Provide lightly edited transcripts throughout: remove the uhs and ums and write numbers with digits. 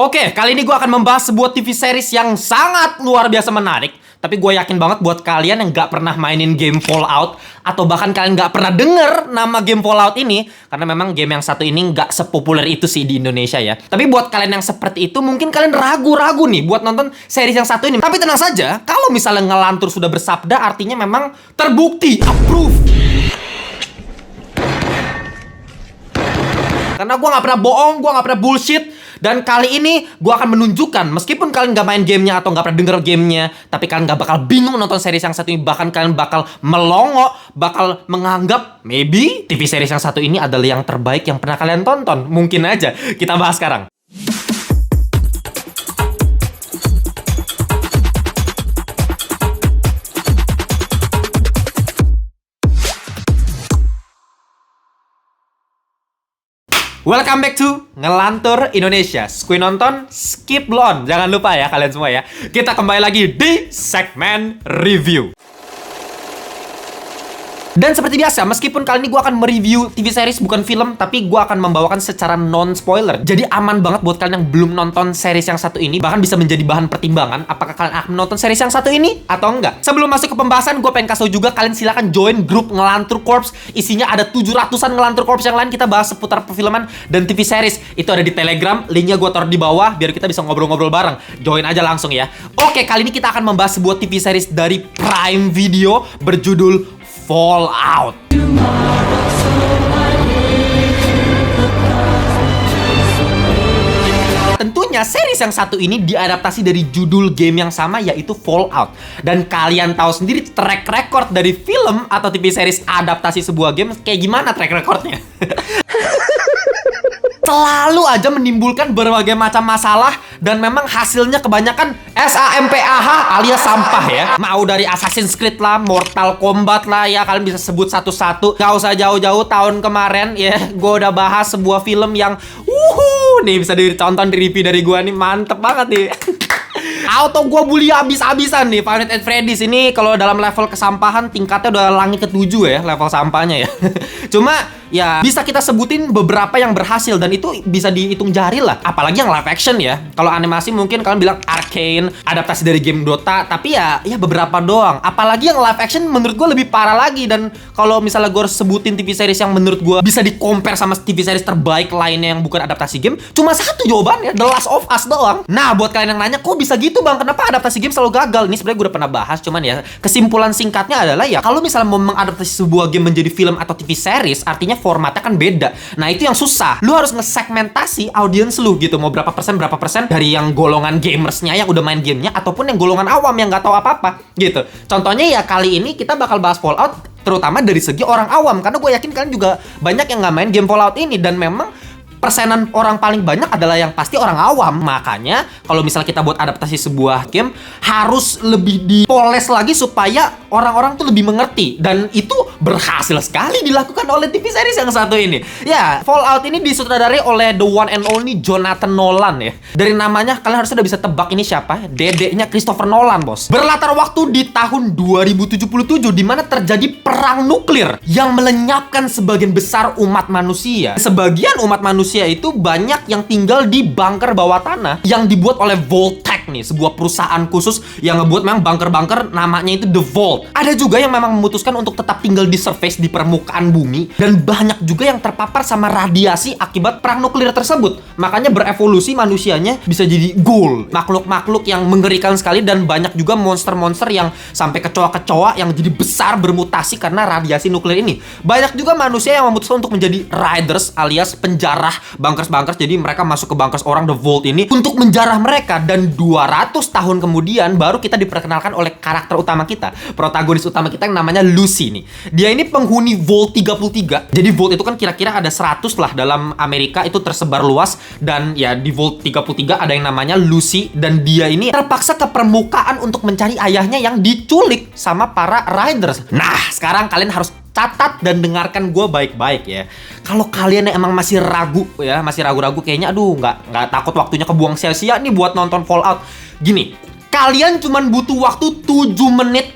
Oke, kali ini gue akan membahas sebuah TV series yang sangat luar biasa menarik. Tapi gue yakin banget buat kalian yang gak pernah mainin game Fallout, atau bahkan kalian gak pernah denger nama game Fallout ini, karena memang game yang satu ini gak sepopuler itu sih di Indonesia ya. Tapi buat kalian yang seperti itu, mungkin kalian ragu-ragu nih buat nonton series yang satu ini. Tapi tenang saja, kalau misalnya Ngelantur sudah bersabda, artinya memang terbukti, approve. Karena gue gak pernah bohong, gue gak pernah bullshit. Dan kali ini gue akan menunjukkan, meskipun kalian gak main gamenya atau gak pernah denger gamenya, tapi kalian gak bakal bingung nonton series yang satu ini. Bahkan kalian bakal melongo, bakal menganggap maybe TV series yang satu ini adalah yang terbaik yang pernah kalian tonton. Mungkin aja. Kita bahas sekarang. Welcome back to Ngelantur Indonesia. Skui nonton, skip belum? Jangan lupa ya kalian semua ya. Kita kembali lagi di segmen review. Dan seperti biasa, meskipun kali ini gue akan mereview TV series bukan film, tapi gue akan membawakan secara non-spoiler. Jadi aman banget buat kalian yang belum nonton series yang satu ini. Bahkan bisa menjadi bahan pertimbangan apakah kalian akan menonton series yang satu ini atau enggak. Sebelum masuk ke pembahasan, gue pengen kasih tau juga kalian silakan join grup Ngelantur Corps. Isinya ada 700-an Ngelantur Corps yang lain. Kita bahas seputar perfilman dan TV series. Itu ada di Telegram, linknya gue taruh di bawah biar kita bisa ngobrol-ngobrol bareng. Join aja langsung ya. Oke, kali ini kita akan membahas sebuah TV series dari Prime Video berjudul Fallout. Tentunya series yang satu ini diadaptasi dari judul game yang sama, yaitu Fallout. Dan kalian tahu sendiri track record dari film atau TV series adaptasi sebuah game kayak gimana track recordnya. Selalu aja menimbulkan berbagai macam masalah dan memang hasilnya kebanyakan SAMPAH alias sampah ya. Mau dari Assassin's Creed lah, Mortal Kombat lah ya, kalian bisa sebut satu-satu. Gak usah jauh-jauh, tahun kemarin ya gue udah bahas sebuah film yang nih bisa ditonton di review dari gue nih, mantep banget nih. Auto gue bully abis-abisan nih Five Nights at Freddy's ini. Kalau dalam level kesampahan tingkatnya udah langit ke-7 ya level sampahnya ya. Cuma ya bisa kita sebutin beberapa yang berhasil dan itu bisa dihitung jari lah. Apalagi yang live action ya. Kalau animasi mungkin kalian bilang Arcane, adaptasi dari game Dota, tapi ya beberapa doang. Apalagi yang live action menurut gue lebih parah lagi. Dan kalau misalnya gue harus sebutin TV series yang menurut gue bisa di-compare sama TV series terbaik lainnya yang bukan adaptasi game, cuma satu jawabannya, The Last of Us doang. Nah, buat kalian yang nanya, kok bisa gitu bang, kenapa adaptasi game selalu gagal? Ini sebenarnya gue udah pernah bahas, cuman ya kesimpulan singkatnya adalah ya kalau misalnya mau mengadaptasi sebuah game menjadi film atau TV series, artinya formatnya kan beda. Nah, itu yang susah. Lu harus ngesegmentasi audiens lu gitu, mau berapa persen dari yang golongan gamersnya yang udah main gamenya, ataupun yang golongan awam yang nggak tahu apa-apa gitu. Contohnya ya kali ini kita bakal bahas Fallout terutama dari segi orang awam, karena gue yakin kalian juga banyak yang nggak main game Fallout ini, dan memang persenan orang paling banyak adalah yang pasti orang awam. Makanya kalau misalnya kita buat adaptasi sebuah game harus lebih dipoles lagi supaya orang-orang tuh lebih mengerti. Dan itu berhasil sekali dilakukan oleh TV series yang satu ini. Ya, Fallout ini disutradarai oleh the one and only Jonathan Nolan ya. Dari namanya kalian harusnya udah bisa tebak ini siapa. Dedeknya Christopher Nolan, bos. Berlatar waktu di tahun 2077 di mana terjadi perang nuklir yang melenyapkan sebagian besar umat manusia. Sebagian umat manusia itu banyak yang tinggal di bunker bawah tanah yang dibuat oleh Vault-Tec nih, sebuah perusahaan khusus yang ngebuat memang bunker-bunker namanya itu The Vault. Ada juga yang memang memutuskan untuk tetap tinggal di surface, di permukaan bumi, dan banyak juga yang terpapar sama radiasi akibat perang nuklir tersebut. Makanya berevolusi manusianya bisa jadi ghoul, makhluk-makhluk yang mengerikan sekali, dan banyak juga monster-monster yang sampai kecoa-kecoa yang jadi besar bermutasi karena radiasi nuklir ini. Banyak juga manusia yang memutuskan untuk menjadi riders alias penjarah bunkers, jadi mereka masuk ke bunkers orang The Vault ini untuk menjarah mereka. Dan 200 tahun kemudian baru kita diperkenalkan oleh karakter utama kita, protagonis utama kita yang namanya Lucy nih. Dia ini penghuni Vault 33. Jadi Vault itu kan kira-kira ada 100 lah dalam Amerika, itu tersebar luas. Dan ya di Vault 33 ada yang namanya Lucy, dan dia ini terpaksa ke permukaan untuk mencari ayahnya yang diculik sama para riders. Nah, sekarang kalian harus catat dan dengarkan gue baik-baik ya. Kalau kalian yang emang masih ragu ya, masih ragu-ragu kayaknya aduh nggak takut waktunya kebuang sia-sia nih buat nonton Fallout. Gini, kalian cuman butuh waktu 7 menit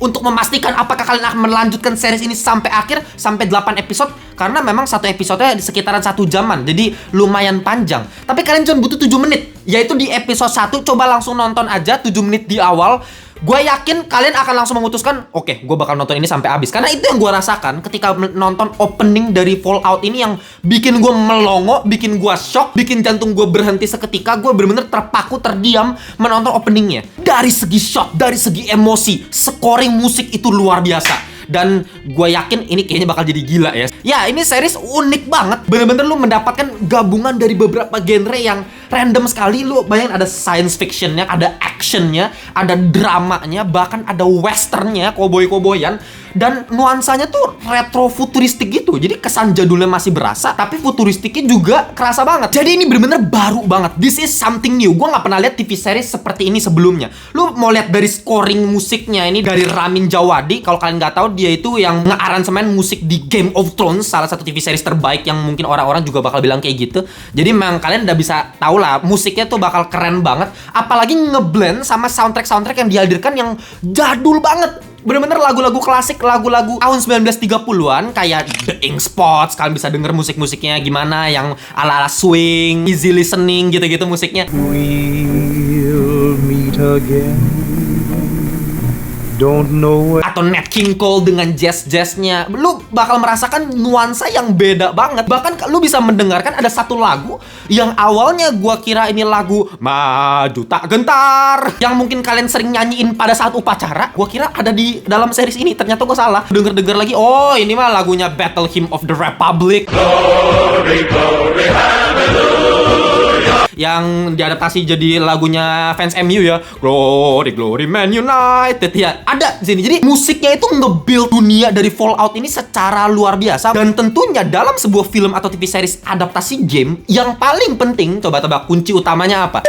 untuk memastikan apakah kalian akan melanjutkan series ini sampai akhir, sampai 8 episode. Karena memang satu episodenya di sekitaran 1 jaman, jadi lumayan panjang. Tapi kalian cuma butuh 7 menit, yaitu di episode 1. Coba langsung nonton aja 7 menit di awal. Gue yakin kalian akan langsung memutuskan, oke, gue bakal nonton ini sampai habis. Karena itu yang gue rasakan ketika nonton opening dari Fallout ini, yang bikin gue melongo, bikin gue shock, bikin jantung gue berhenti seketika. Gue bener-bener terpaku, terdiam menonton openingnya. Dari segi shot, dari segi emosi, scoring musik itu luar biasa. Dan gue yakin ini kayaknya bakal jadi gila ya. Ya, ini series unik banget. Bener-bener lu mendapatkan gabungan dari beberapa genre yang random sekali. Lu bayangin ada science fictionnya, ada actionnya, ada dramanya, bahkan ada westernnya, koboi-koboyan. Dan nuansanya tuh retro futuristik gitu. Jadi kesan jadulnya masih berasa, tapi futuristiknya juga kerasa banget. Jadi ini bener-bener baru banget. This is something new. Gue gak pernah lihat TV series seperti ini sebelumnya. Lu mau lihat dari scoring musiknya, ini dari Ramin Djawadi. Kalau kalian nggak tahu, dia itu yang nge-aransemen musik di Game of Thrones, salah satu TV series terbaik yang mungkin orang-orang juga bakal bilang kayak gitu. Jadi memang kalian udah bisa tahu lah, musiknya tuh bakal keren banget. Apalagi ngeblend sama soundtrack-soundtrack yang dihadirkan yang jadul banget. Bener-bener lagu-lagu klasik, lagu-lagu tahun 1930-an kayak The Ink Spots. Kalian bisa denger musik-musiknya gimana, yang ala-ala swing, easy listening gitu-gitu musiknya. We'll meet again. Don't know. Atau Nat King Cole dengan jazz-jazznya. Lu bakal merasakan nuansa yang beda banget. Bahkan lu bisa mendengarkan ada satu lagu yang awalnya gua kira ini lagu Maju Tak Gentar, yang mungkin kalian sering nyanyiin pada saat upacara. Gua kira ada di dalam series ini. Ternyata gua salah. Denger-denger lagi, oh ini mah lagunya Battle Hymn of the Republic. Glory, glory, hallelujah. Yang diadaptasi jadi lagunya fans MU ya. Glory, glory, Man United ya. Ada di sini. Jadi musiknya itu nge-build dunia dari Fallout ini secara luar biasa. Dan tentunya dalam sebuah film atau TV series adaptasi game, yang paling penting, coba tebak kunci utamanya apa?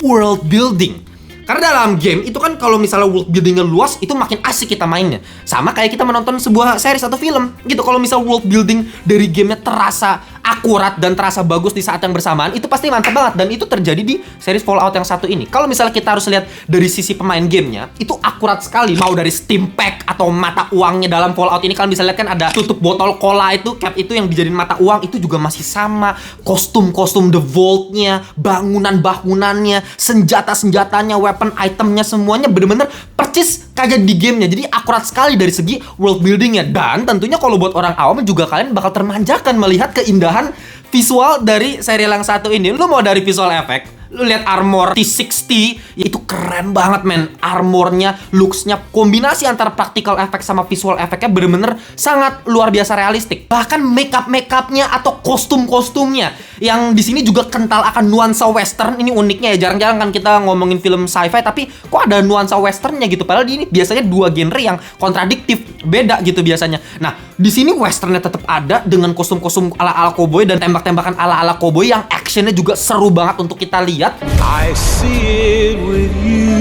World building. Karena dalam game itu kan kalau misalnya world buildingnya luas, itu makin asik kita mainnya. Sama kayak kita menonton sebuah series atau film gitu. Kalau misal world building dari gamenya terasa akurat dan terasa bagus di saat yang bersamaan, itu pasti mantap banget. Dan itu terjadi di series Fallout yang satu ini. Kalau misalnya kita harus lihat dari sisi pemain gamenya, itu akurat sekali. Mau dari Steam Pack atau mata uangnya dalam Fallout ini, kalian bisa lihat kan ada tutup botol cola itu, cap itu yang dijadiin mata uang, itu juga masih sama. Kostum-kostum The Vault-nya, bangunan-bangunannya, senjata-senjatanya, weapon itemnya, semuanya bener-bener percis kayak di gamenya. Jadi akurat sekali dari segi world buildingnya. Dan tentunya kalau buat orang awam juga kalian bakal termanjakan melihat keindahan visual dari serial yang satu ini. Lu mau dari visual effect, lu lihat armor T60, itu keren banget men. Armornya, looksnya, kombinasi antara practical effect sama visual effectnya bener-bener sangat luar biasa realistik. Bahkan makeup-makeupnya atau kostum-kostumnya yang di sini juga kental akan nuansa western. Ini uniknya ya, jarang-jarang kan kita ngomongin film sci-fi tapi kok ada nuansa westernnya gitu. Padahal ini biasanya dua genre yang kontradiktif, beda gitu biasanya. Nah, di sini westernnya tetap ada dengan kostum-kostum ala-ala cowboy dan tembak-tembakan ala-ala cowboy yang actionnya juga seru banget untuk kita lihat. I see it with you.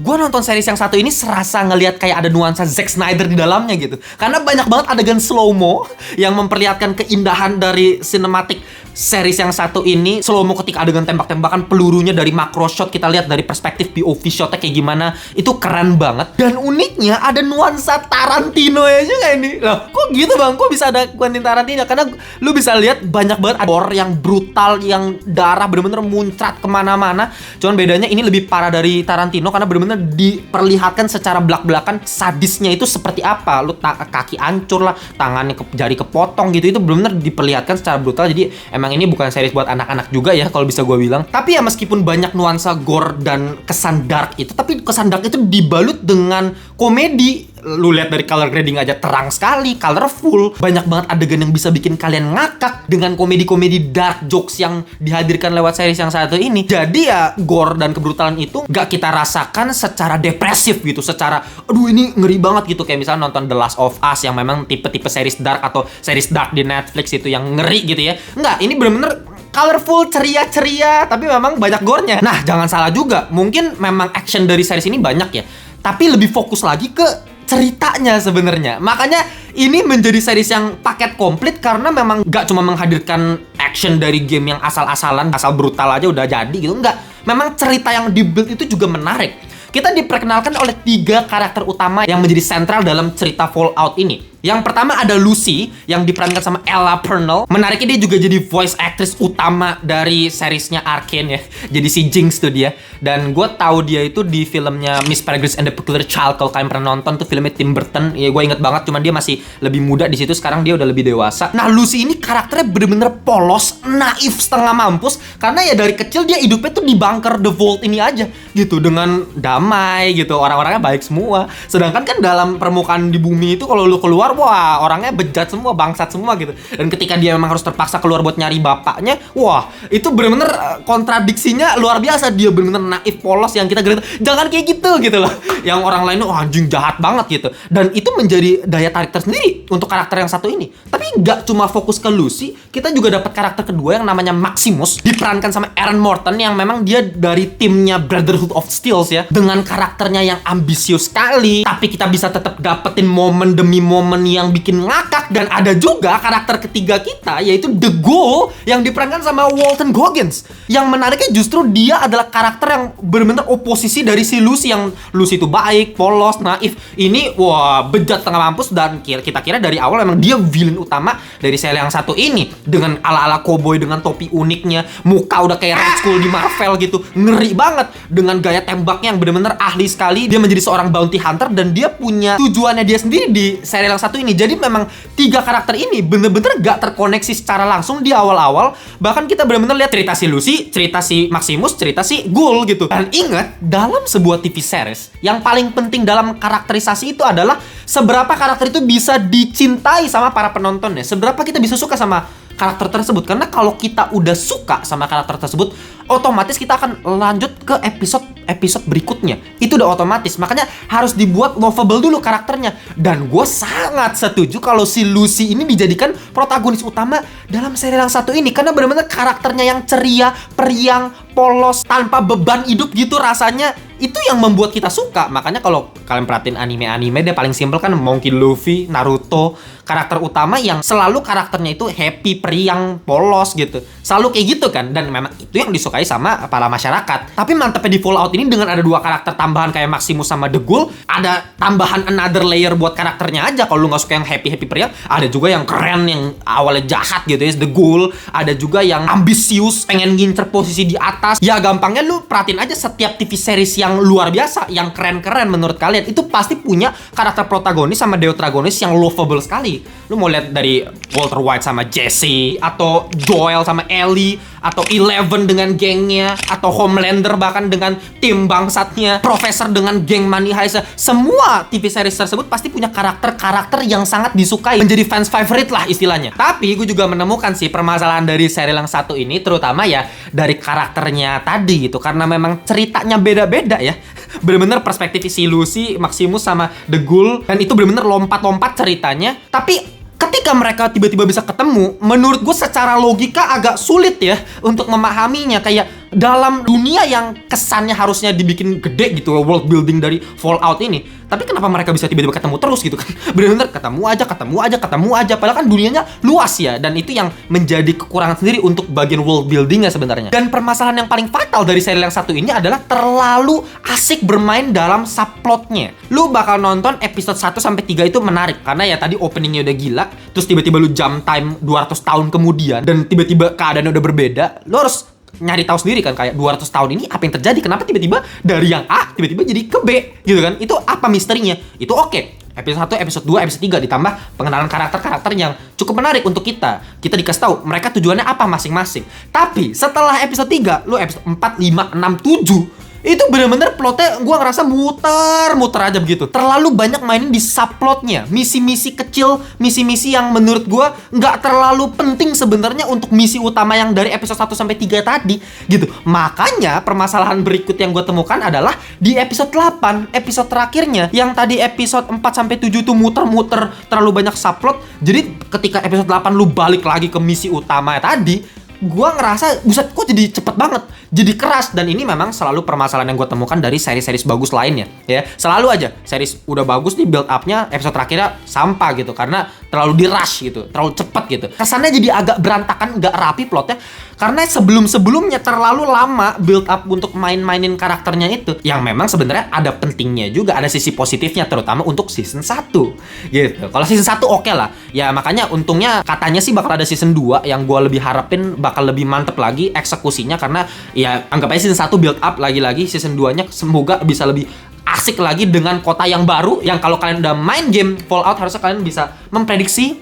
Gue nonton series yang satu ini serasa ngelihat kayak ada nuansa Zack Snyder di dalamnya gitu. Karena banyak banget adegan slow-mo yang memperlihatkan keindahan dari cinematic series yang satu ini. Slow-mo ketika adegan tembak-tembakan, pelurunya dari macro shot, kita lihat dari perspektif POV shotnya kayak gimana. Itu keren banget. Dan uniknya ada nuansa Tarantino ya juga ini. Loh, kok gitu bang? Kok bisa ada Quentin Tarantino? Karena lu bisa lihat banyak banget gore yang brutal, yang darah bener-bener muncrat kemana-mana. Cuman bedanya ini lebih parah dari Tarantino karena bener-bener diperlihatkan secara belak-belakan sadisnya itu seperti apa. Lu kaki hancur lah, tangannya jari kepotong gitu. Itu bener-bener diperlihatkan secara brutal. Jadi emang ini bukan series buat anak-anak juga ya kalau bisa gue bilang. Tapi ya meskipun banyak nuansa gore dan kesan dark itu, tapi kesan dark itu dibalut dengan komedi. Lu lihat dari color grading aja terang sekali, colorful. Banyak banget adegan yang bisa bikin kalian ngakak dengan komedi-komedi dark jokes yang dihadirkan lewat series yang satu ini. Jadi ya gore dan kebrutalan itu gak kita rasakan secara depresif gitu, secara aduh ini ngeri banget gitu. Kayak misalnya nonton The Last of Us yang memang tipe-tipe series dark atau series dark di Netflix itu yang ngeri gitu ya. Enggak, ini bener-bener colorful, ceria-ceria, tapi memang banyak gore-nya. Nah, jangan salah juga, mungkin memang action dari series ini banyak ya, tapi lebih fokus lagi ke ceritanya sebenarnya. Makanya ini menjadi series yang paket komplit karena memang gak cuma menghadirkan action dari game yang asal-asalan, asal brutal aja udah jadi gitu. Enggak. memang cerita yang dibuild itu juga menarik. Kita diperkenalkan oleh 3 karakter utama yang menjadi sentral dalam cerita Fallout ini. Yang pertama ada Lucy yang diperankan sama Ella Purnell. Menariknya dia juga jadi voice actress utama dari seriesnya Arcane ya. Jadi si Jinx tuh dia. Dan gue tahu dia itu di filmnya Miss Peregrine and the Peculiar Child. Kalau kalian pernah nonton tuh filmnya Tim Burton, ya gue inget banget. Cuman dia masih lebih muda di situ. Sekarang dia udah lebih dewasa. Nah Lucy ini karakternya bener-bener polos, naif setengah mampus. Karena ya dari kecil dia hidupnya tuh di bunker The Vault ini aja gitu, dengan damai gitu. Orang-orangnya baik semua. Sedangkan kan dalam permukaan di bumi itu kalau lu keluar, wah orangnya bejat semua, bangsat semua gitu. Dan ketika dia memang harus terpaksa keluar buat nyari bapaknya, wah itu bener-bener kontradiksinya luar biasa. Dia bener-bener naif, polos, yang kita gitu, jangan kayak gitu loh. Yang orang lainnya, wah anjing jahat banget gitu. Dan itu menjadi daya tarik tersendiri untuk karakter yang satu ini. Tapi nggak cuma fokus ke Lucy, kita juga dapat karakter kedua yang namanya Maximus, diperankan sama Aaron Morton, yang memang dia dari timnya Brotherhood of Steel ya. Dengan karakternya yang ambisius sekali, tapi kita bisa tetap dapetin momen demi momen yang bikin ngakak. Dan ada juga karakter ketiga kita, yaitu The Ghoul, yang diperankan sama Walton Goggins. Yang menariknya justru dia adalah karakter yang benar-benar oposisi dari si Lucy. Yang Lucy itu baik, polos, naif. Ini wah bejat tengah mampus. Dan kita kira dari awal memang dia villain utama dari serial yang satu ini. Dengan ala-ala cowboy, dengan topi uniknya, muka udah kayak Red Skull di Marvel gitu, ngeri banget. Dengan gaya tembaknya yang benar-benar ahli sekali. Dia menjadi seorang bounty hunter dan dia punya tujuannya dia sendiri di serial yang satu ini. Jadi memang 3 karakter ini bener-bener gak terkoneksi secara langsung di awal-awal. Bahkan kita bener-bener lihat cerita si Lucy, cerita si Maximus, cerita si Ghoul gitu. Dan ingat, dalam sebuah TV series, yang paling penting dalam karakterisasi itu adalah seberapa karakter itu bisa dicintai sama para penontonnya. Seberapa kita bisa suka sama karakter tersebut. Karena kalau kita udah suka sama karakter tersebut, otomatis kita akan lanjut ke episode berikutnya. Itu udah otomatis. Makanya harus dibuat lovable dulu karakternya. Dan gue sangat setuju kalau si Lucy ini dijadikan protagonis utama dalam serial yang satu ini. Karena benar-benar karakternya yang ceria, periang, polos, tanpa beban hidup gitu rasanya. Itu yang membuat kita suka. Makanya kalau kalian perhatiin anime-anime, dia paling simpel kan, Monkey Luffy, Naruto, karakter utama yang selalu karakternya itu happy, periang, polos gitu. Selalu kayak gitu kan. Dan memang itu yang disukai sama para masyarakat. Tapi mantepnya di Fallout ini dengan ada 2 karakter tambahan kayak Maximus sama The Ghoul, ada tambahan another layer buat karakternya aja. Kalau lu gak suka yang happy periang, ada juga yang keren, yang awalnya jahat gitu ya, The Ghoul. Ada juga yang ambisius, pengen ngincer posisi di atas. Ya gampangnya lu perhatiin aja setiap TV series yang luar biasa, yang keren-keren menurut kalian, itu pasti punya karakter protagonis sama deuteragonis yang lovable sekali. Lu mau lihat dari Walter White sama Jesse, atau Joel sama Ellie, atau Eleven dengan gengnya, atau Homelander bahkan dengan tim bangsatnya, Profesor dengan geng Money Heist. Semua TV series tersebut pasti punya karakter-karakter yang sangat disukai, menjadi fans favorite lah istilahnya. Tapi gue juga menemukan sih permasalahan dari serial yang satu ini, terutama ya dari karakternya tadi gitu. Karena memang ceritanya beda-beda ya. Bener-bener perspektif si Lucy, Maximus sama The Ghoul, dan itu bener-bener lompat-lompat ceritanya. Tapi ketika mereka tiba-tiba bisa ketemu, menurut gue secara logika agak sulit ya untuk memahaminya. Kayak dalam dunia yang kesannya harusnya dibikin gede gitu, world building dari Fallout ini, tapi kenapa mereka bisa tiba-tiba ketemu terus gitu kan? Bener-bener ketemu aja. Padahal kan dunianya luas ya. Dan itu yang menjadi kekurangan sendiri untuk bagian world buildingnya sebenarnya. Dan permasalahan yang paling fatal dari serial yang satu ini adalah terlalu asik bermain dalam subplotnya. Lu bakal nonton episode 1-3 itu menarik karena ya tadi openingnya udah gila. Terus tiba-tiba lu jump time 200 tahun kemudian, dan tiba-tiba keadaannya udah berbeda. Lu harus nyari tahu sendiri kan, kayak 200 tahun ini apa yang terjadi, kenapa tiba-tiba dari yang A tiba-tiba jadi ke B gitu kan. Itu apa misterinya? Itu oke. Episode 1, episode 2, episode 3 ditambah pengenalan karakter-karakter yang cukup menarik untuk kita. Kita dikasih tahu mereka tujuannya apa masing-masing. Tapi setelah episode 3, lu episode 4, 5, 6, 7, itu bener-bener plotnya gue ngerasa muter-muter aja begitu. Terlalu banyak mainin di subplotnya, misi-misi kecil, misi-misi yang menurut gue nggak terlalu penting sebenarnya untuk misi utama yang dari episode 1-3 tadi gitu. Makanya permasalahan berikut yang gue temukan adalah di episode 8, episode terakhirnya. Yang tadi episode 4-7 tuh muter-muter, terlalu banyak subplot. Jadi ketika episode 8 lu balik lagi ke misi utama tadi, gua ngerasa buset kok jadi cepet banget, jadi keras. Dan ini memang selalu permasalahan yang gue temukan dari seri-series bagus lainnya ya. Selalu aja series udah bagus nih, build up-nya episode terakhirnya sampah gitu, karena terlalu di-rush gitu, terlalu cepet gitu. Kesannya jadi agak berantakan, nggak rapi plotnya. Karena sebelum-sebelumnya terlalu lama build up untuk main-mainin karakternya itu. Yang memang sebenarnya ada pentingnya juga, ada sisi positifnya terutama untuk season 1 gitu. Kalau season 1 oke lah. Ya makanya untungnya katanya sih bakal ada season 2 yang gue lebih harapin bakal lebih mantep lagi eksekusinya, karena ya anggap aja season 1 build up lagi-lagi, season 2-nya semoga bisa lebih asik lagi dengan kota yang baru, yang kalau kalian udah main game Fallout harusnya kalian bisa memprediksi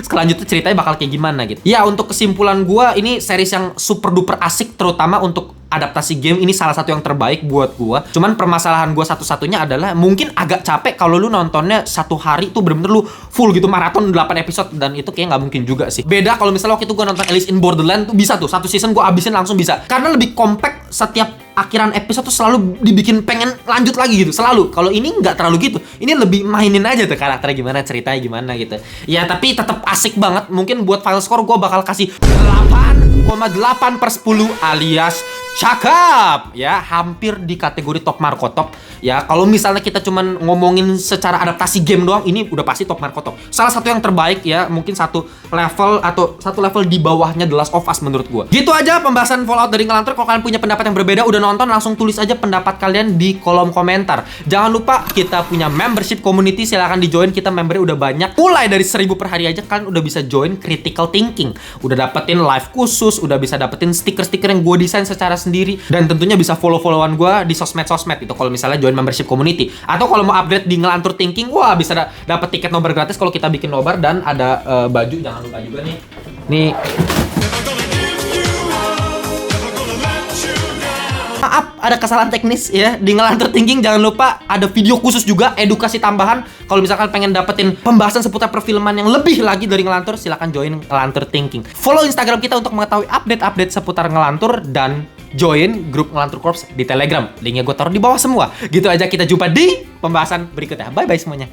selanjutnya ceritanya bakal kayak gimana gitu. Ya untuk kesimpulan gua, ini series yang super duper asik, terutama untuk adaptasi game ini salah satu yang terbaik buat gua. Cuman permasalahan gua satu-satunya adalah mungkin agak capek kalau lu nontonnya satu hari tuh bener-bener lu full gitu maraton 8 episode, dan itu kayak nggak mungkin juga sih. Beda kalau misalnya waktu itu gua nonton Alice in Borderland tuh bisa tuh satu season gua abisin langsung bisa, karena lebih compact, setiap akhiran episode tuh selalu dibikin pengen lanjut lagi gitu selalu. Kalau ini nggak terlalu gitu, ini lebih mainin aja tuh karakternya gimana, ceritanya gimana gitu ya. Tapi tetap asik banget. Mungkin buat final score gua bakal kasih 8,8/10 alias cakep ya, hampir di kategori top Marco top ya. Kalau misalnya kita cuman ngomongin secara adaptasi game doang, ini udah pasti top Marco top, salah satu yang terbaik ya. Mungkin satu level di bawahnya The Last of Us menurut gua. Gitu aja pembahasan Fallout dari Ngelantur. Kalau kalian punya pendapat yang berbeda, udah nonton, langsung tulis aja pendapat kalian di kolom komentar. Jangan lupa kita punya membership community, silahkan di join. Kita membernya udah banyak, mulai dari 1000 per hari aja kalian udah bisa join Critical Thinking, udah dapetin live khusus, udah bisa dapetin stiker-stiker yang gue desain secara sendiri, dan tentunya bisa follow-followan gue di sosmed-sosmed itu kalau misalnya join membership community. Atau kalau mau upgrade di Ngelantur Thinking, wah bisa dapet tiket nobar gratis kalau kita bikin nobar, dan ada baju, jangan lupa juga nih. Maaf, ada kesalahan teknis ya di Ngelantur Thinking. Jangan lupa ada video khusus juga, edukasi tambahan. Kalau misalkan pengen dapetin pembahasan seputar perfilman yang lebih lagi dari Ngelantur, silahkan join Ngelantur Thinking. Follow Instagram kita untuk mengetahui update-update seputar Ngelantur, dan join grup Ngelantur Corps di Telegram. Linknya gue taruh di bawah semua. Gitu aja, kita jumpa di pembahasan berikutnya. Bye-bye semuanya.